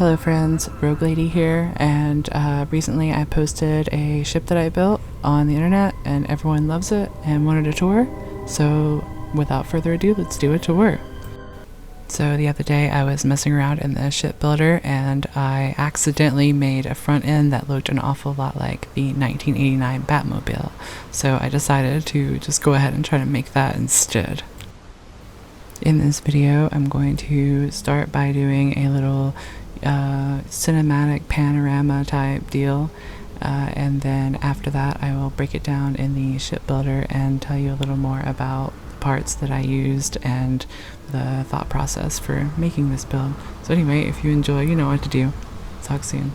Hello friends, Rogue Lady here, and recently I posted a ship that I built on the internet and everyone loves it and wanted a tour, so without further ado, let's do a tour. So the other day I was messing around in the ship builder and I accidentally made a front end that looked an awful lot like the 1989 Batmobile, so I decided to just go ahead and try to make that instead. In this video, I'm going to start by doing a little cinematic panorama type deal, and then after that I will break it down in the ship builder and tell you a little more about parts that I used and the thought process for making this build. So anyway, if you enjoy, you know what to do. Talk soon.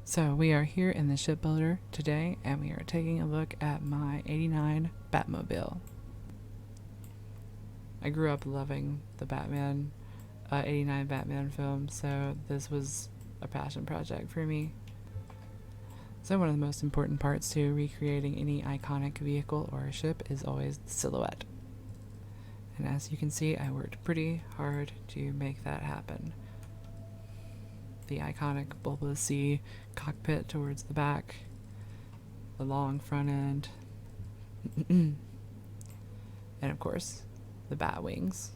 So we are here in the ship builder today and we are taking a look at my 89 Batmobile. I grew up loving the 89 Batman film, so this was a passion project for me. So one of the most important parts to recreating any iconic vehicle or ship is always the silhouette. And as you can see, I worked pretty hard to make that happen. The iconic bulbous C cockpit towards the back, the long front end, and of course the bat wings.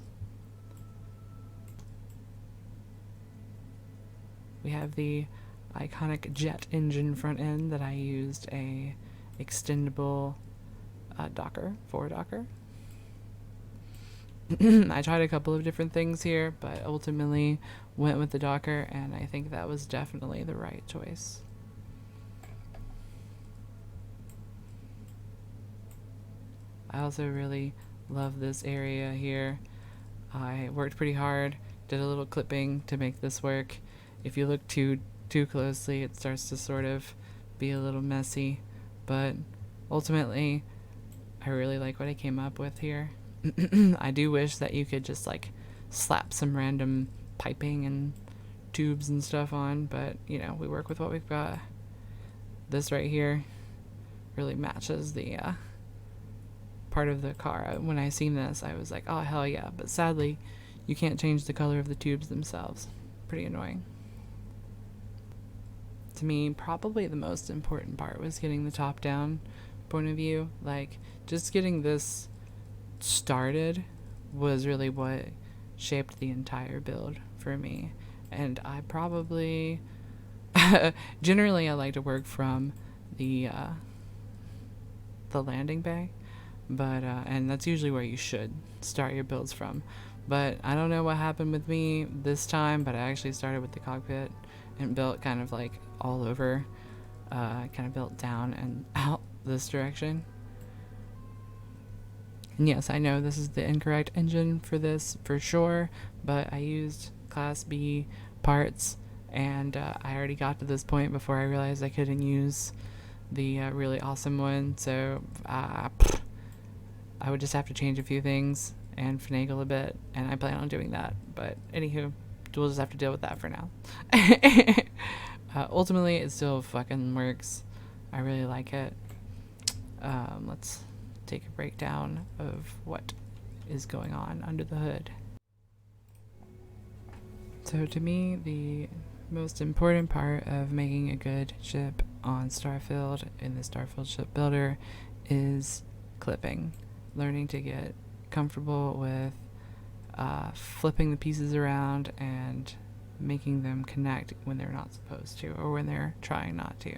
We have the iconic jet engine front end that I used a extendable forward docker. I tried a couple of different things here, but ultimately went with the docker, and I think that was definitely the right choice. I also really love this area here. I worked pretty hard, did a little clipping to make this work. If you look too closely, it starts to sort of be a little messy, but ultimately I really like what I came up with here. I do wish that you could just like slap some random piping and tubes and stuff on, but you know, we work with what we've got. This right here really matches the part of the car. When I seen this, I was like, oh hell yeah, but sadly you can't change the color of the tubes themselves. Pretty annoying. To me, probably the most important part was getting the top down point of view. Like, just getting this started was really what shaped the entire build for me. And I probably generally I like to work from the landing bay, but and that's usually where you should start your builds from, But I don't know what happened with me this time, but I actually started with the cockpit and built kind of like all over, kind of built down and out this direction. And yes, I know this is the incorrect engine for this for sure, but I used Class B parts, and I already got to this point before I realized I couldn't use the really awesome one, so I would just have to change a few things and finagle a bit, and I plan on doing that. But anywho, we'll just have to deal with that for now. Ultimately, it still fucking works. I really like it. Let's take a breakdown of what is going on under the hood. So to me, the most important part of making a good ship on Starfield in the Starfield ship builder is clipping. Learning to get comfortable with flipping the pieces around and making them connect when they're not supposed to, or when they're trying not to.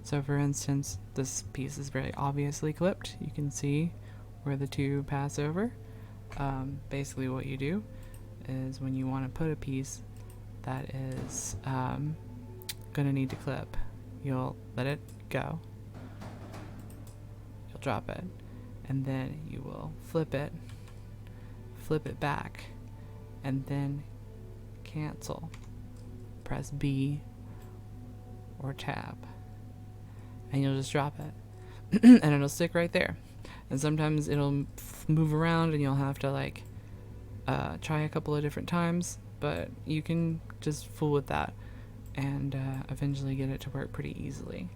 So for instance, this piece is very obviously clipped. You can see where the two pass over. Basically what you do is when you want to put a piece that is going to need to clip, you'll let it go, you'll drop it, and then you will flip it back, and then cancel. Press B or tab, and you'll just drop it and it'll stick right there. And sometimes it'll move around and you'll have to like try a couple of different times, but you can just fool with that and eventually get it to work pretty easily.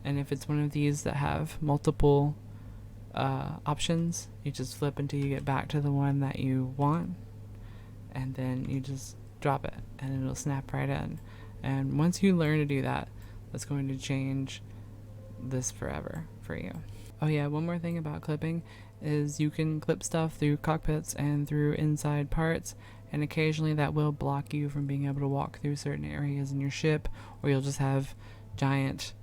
And if it's one of these that have multiple options, you just flip until you get back to the one that you want, and then you just drop it and it'll snap right in. And once you learn to do that, that's going to change this forever for you. Oh yeah, one more thing about clipping is you can clip stuff through cockpits and through inside parts, and occasionally that will block you from being able to walk through certain areas in your ship, or you'll just have giant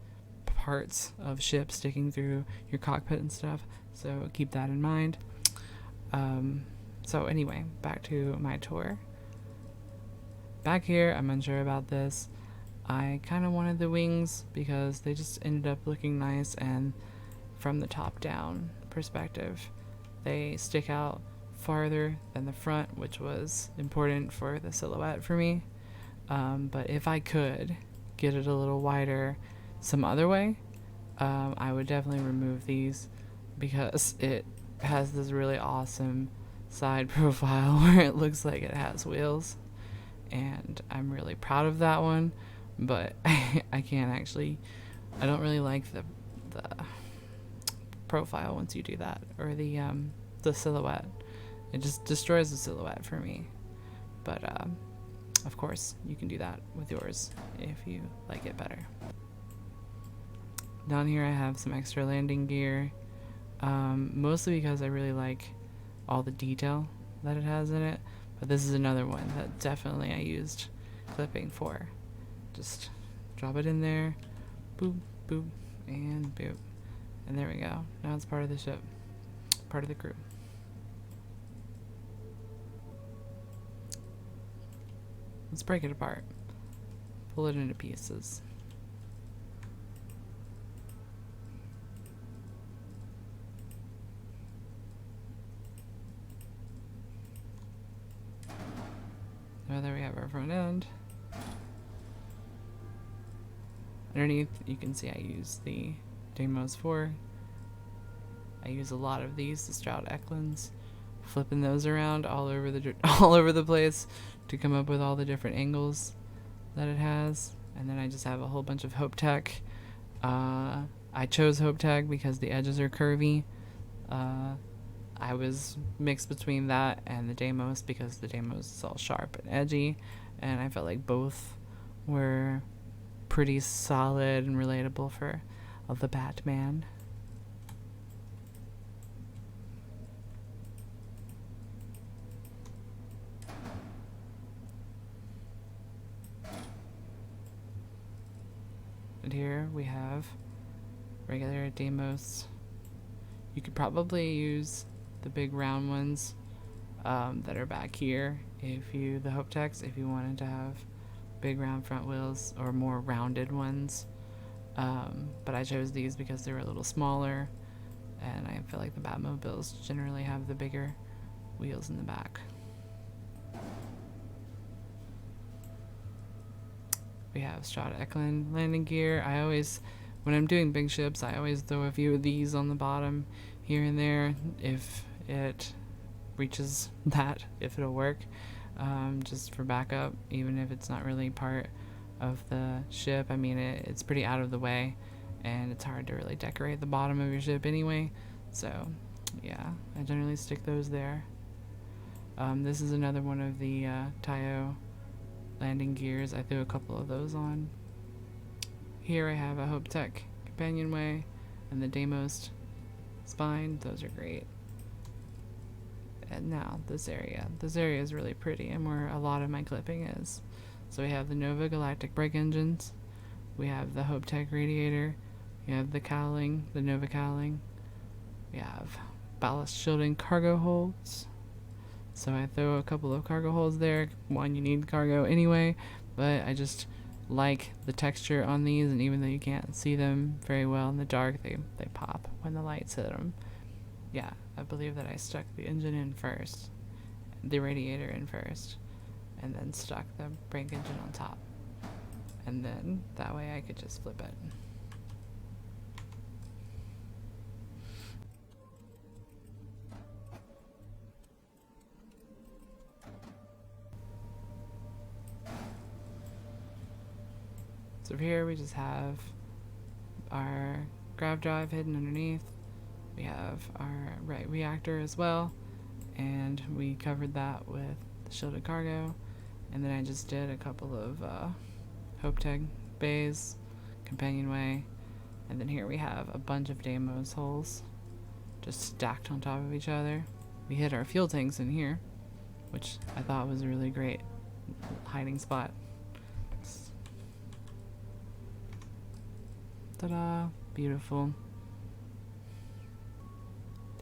parts of ships sticking through your cockpit and stuff, so keep that in mind. So anyway, back to my tour. Back here, I'm unsure about this. I kind of wanted the wings because they just ended up looking nice, and from the top down perspective, they stick out farther than the front, which was important for the silhouette for me. But if I could get it a little wider some other way, I would definitely remove these, because it has this really awesome side profile where it looks like it has wheels, and I'm really proud of that one. But I can't actually, I don't really like the profile once you do that, or the silhouette. It just destroys the silhouette for me. But of course you can do that with yours if you like it better. Down here I have some extra landing gear, mostly because I really like all the detail that it has in it, but this is another one that definitely I used clipping for. Just drop it in there, boop, boop, and boop. And there we go. Now it's part of the ship, part of the crew. Let's break it apart. Pull it into pieces. Now there we have our front end. Underneath, you can see I use the Deimos 4. I use a lot of these, the Stroud Eklunds, flipping those around all over the place to come up with all the different angles that it has. And then I just have a whole bunch of Hope Tech. I chose Hope Tech because the edges are curvy. I was mixed between that and the Deimos because the Deimos is all sharp and edgy, and I felt like both were pretty solid and relatable for the Batman. And here we have regular Deimos. You could probably use the big round ones that are back here. The Hope Techs, if you wanted to have big round front wheels or more rounded ones. But I chose these because they were a little smaller, and I feel like the Batmobiles generally have the bigger wheels in the back. We have Strata Eklund landing gear. When I'm doing big ships, I always throw a few of these on the bottom here and there if it reaches that, if it'll work, just for backup, even if it's not really part of the ship. I mean, it's pretty out of the way, and it's hard to really decorate the bottom of your ship anyway, so yeah, I generally stick those there. This is another one of the Tayo landing gears. I threw a couple of those on. Here I have a Hope Tech companionway and the Deimos spine. Those are great. And now this area is really pretty, and where a lot of my clipping is. So we have the Nova Galactic brake engines, we have the Hope Tech radiator, we have the cowling, the Nova cowling, we have ballast shielding cargo holds. So I throw a couple of cargo holds there. One, you need cargo anyway, but I just like the texture on these, and even though you can't see them very well in the dark, they pop when the lights hit them. Yeah, I believe that I stuck the engine in first, the radiator in first, and then stuck the brake engine on top. And then that way I could just flip it. So over here we just have our grav drive hidden underneath. We have our right reactor as well, and we covered that with the shielded cargo. And then I just did a couple of Hope Tech bays, companionway, and then here we have a bunch of Deimos holes just stacked on top of each other. We hid our fuel tanks in here, which I thought was a really great hiding spot. Ta-da! Beautiful.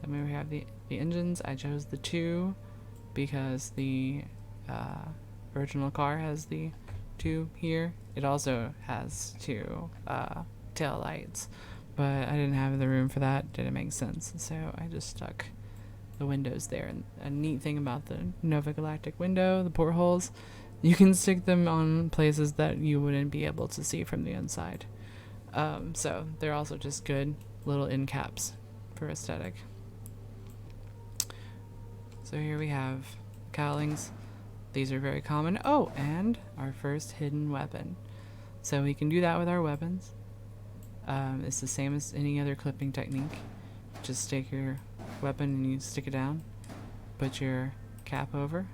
Then we have the engines. I chose the 2 because the original car has the 2 here. It also has 2 tail lights, but I didn't have the room for that. Didn't make sense, so I just stuck the windows there. And a neat thing about the Nova Galactic window, the portholes, you can stick them on places that you wouldn't be able to see from the inside. So they're also just good little end caps for aesthetic. So here we have cowlings. These are very common. Oh, and our first hidden weapon. So we can do that with our weapons. It's the same as any other clipping technique. Just take your weapon and you stick it down. Put your cap over.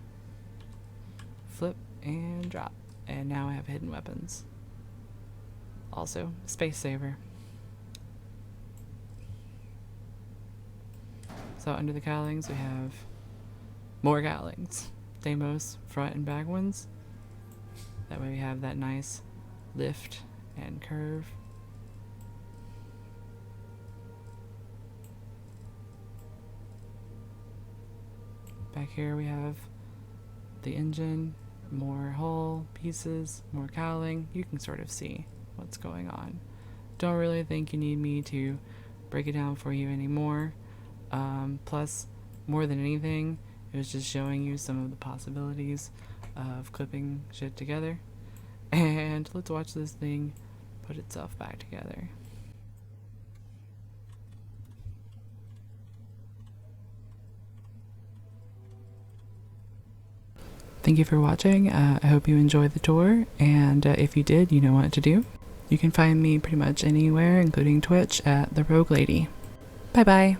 Flip and drop. And now I have hidden weapons. Also, space saver. So under the cowlings we have more cowlings. Deimos front and back ones. That way we have that nice lift and curve. Back here we have the engine, more hull pieces, more cowling. You can sort of see what's going on. Don't really think you need me to break it down for you anymore. Plus, more than anything, it was just showing you some of the possibilities of clipping shit together. And let's watch this thing put itself back together. Thank you for watching. I hope you enjoyed the tour, and if you did, you know what to do. You can find me pretty much anywhere, including Twitch, at The Rogue Lady. Bye bye!